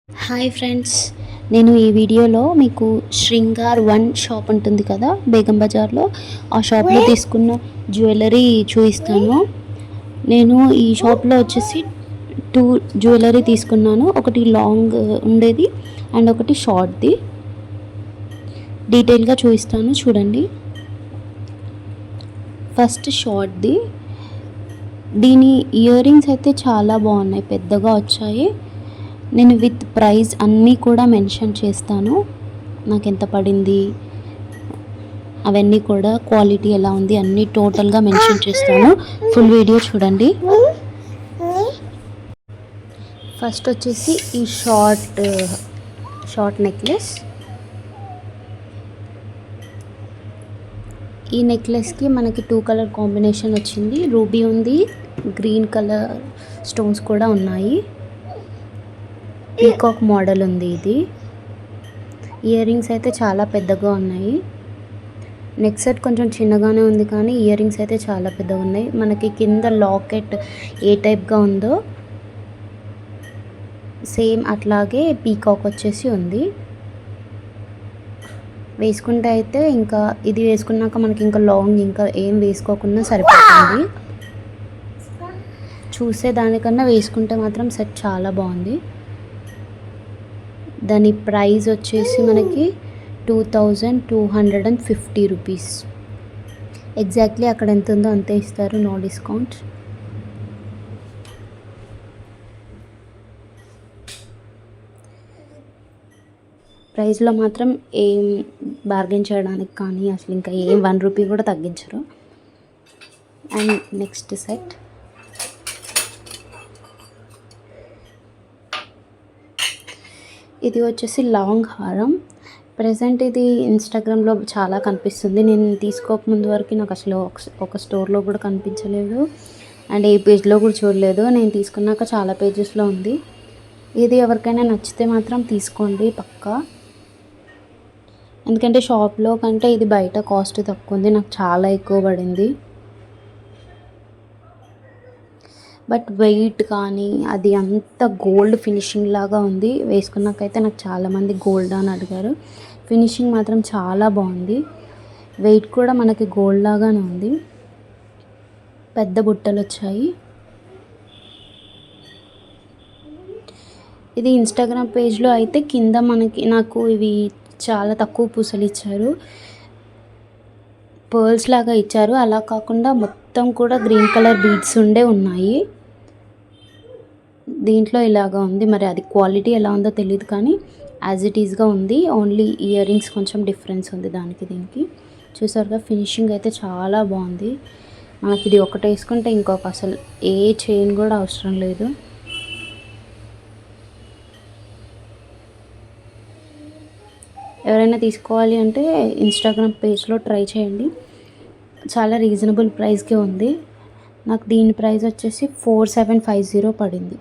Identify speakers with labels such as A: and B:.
A: Hi friends, నేను ఈ వీడియోలో మీకు శృంగార్ వన్ షాప్ ఉంటుంది కదా బేగం బజార్లో, ఆ షాప్లో తీసుకున్న జ్యువెలరీ చూపిస్తాను. నేను ఈ షాప్లో వచ్చేసి 2 జ్యువెలరీ తీసుకున్నాను. ఒకటి లాంగ్ ఉండేది అండ్ ఒకటి షార్ట్ది. డీటెయిల్గా చూపిస్తాను చూడండి. ఫస్ట్ షార్ట్ది. దీని ఇయర్ రింగ్స్ అయితే చాలా బాగున్నాయి, పెద్దగా వచ్చాయి. నేను విత్ ప్రైస్ అన్నీ కూడా మెన్షన్ చేస్తాను, నాకు ఎంత పడింది అవన్నీ కూడా, క్వాలిటీ ఎలా ఉంది అన్నీ టోటల్గా మెన్షన్ చేస్తాను. ఫుల్ వీడియో చూడండి. ఫస్ట్ వచ్చేసి ఈ షార్ట్ నెక్లెస్. ఈ నెక్లెస్కి మనకి 2 కలర్ కాంబినేషన్ వచ్చింది. రూబీ ఉంది, గ్రీన్ కలర్ స్టోన్స్ కూడా ఉన్నాయి. పీకాక్ మోడల్ ఉంది ఇది. ఇయర్ రింగ్స్ అయితే చాలా పెద్దగా ఉన్నాయి. నెక్ సెట్ కొంచెం చిన్నగానే ఉంది కానీ ఇయర్ రింగ్స్ అయితే చాలా పెద్దగా ఉన్నాయి. మనకి కింద లాకెట్ ఏ టైప్గా ఉందో సేమ్ అట్లాగే పీకాక్ వచ్చేసి ఉంది. వేసుకుంటే అయితే ఇంకా ఇది వేసుకున్నాక మనకి ఇంకా లాంగ్ ఇంకా ఏం వేసుకోకుండా సరిపోతుంది. చూసే దానికన్నా వేసుకుంటే మాత్రం సెట్ చాలా బాగుంది. దాని ప్రైస్ వచ్చేసి మనకి 2250 రూపీస్. ఎగ్జాక్ట్లీ అక్కడ ఎంత ఉందో అంతే ఇస్తారు, నో డిస్కౌంట్. ప్రైస్లో మాత్రం ఏం బార్గెన్ చేయడానికి కానీ అసలు ఇంకా ఏం 1 రూపీ కూడా తగ్గించరు. And next set. ఇది వచ్చేసి లాంగ్ హారం. ప్రజెంట్ ఇది ఇన్స్టాగ్రామ్లో చాలా కనిపిస్తుంది. నేను తీసుకోకముందు వరకు నాకు అసలు ఒక స్టోర్లో కూడా కనిపించలేదు అండ్ ఏ పేజ్లో కూడా చూడలేదు. నేను తీసుకున్నాక చాలా పేజెస్లో ఉంది. ఇది ఎవరికైనా నచ్చితే మాత్రం తీసుకోండి పక్కా. ఎందుకంటే షాప్లో కంటే ఇది బయట కాస్ట్ తక్కువ ఉంది, నాకు చాలా ఎక్కువ పడింది. బట్ వెయిట్ కానీ అది అంత గోల్డ్ ఫినిషింగ్ లాగా ఉంది. వేసుకున్నాకైతే నాకు చాలామంది గోల్డ్ అని అడిగారు. ఫినిషింగ్ మాత్రం చాలా బాగుంది. వెయిట్ కూడా మనకి గోల్డ్ లాగానే ఉంది. పెద్ద బుట్టలు వచ్చాయి. ఇది ఇన్స్టాగ్రామ్ పేజ్లో అయితే కింద నాకు ఇవి చాలా తక్కువ పూసలు ఇచ్చారు, పర్ల్స్ లాగా ఇచ్చారు. అలా కాకుండా మొత్తం కూడా గ్రీన్ కలర్ బీడ్స్ ఉన్నాయి. దీంట్లో ఇలాగా ఉంది, మరి అది క్వాలిటీ ఎలా ఉందో తెలియదు కానీ యాజ్ ఇట్ ఈస్గా ఉంది. ఓన్లీ ఇయర్ రింగ్స్ కొంచెం డిఫరెన్స్ ఉంది దానికి దీనికి. చూసారుగా ఫినిషింగ్ అయితే చాలా బాగుంది. మనకి ఇది ఒకటి వేసుకుంటే ఇంకొక అసలు ఏ చైన్ కూడా అవసరం లేదు. ఎవరైనా తీసుకోవాలి అంటే ఇన్స్టాగ్రామ్ పేజ్లో ట్రై చేయండి, చాలా రీజనబుల్ ప్రైస్కే ఉంది. నాకు దీని ప్రైస్ వచ్చేసి 4750 పడింది.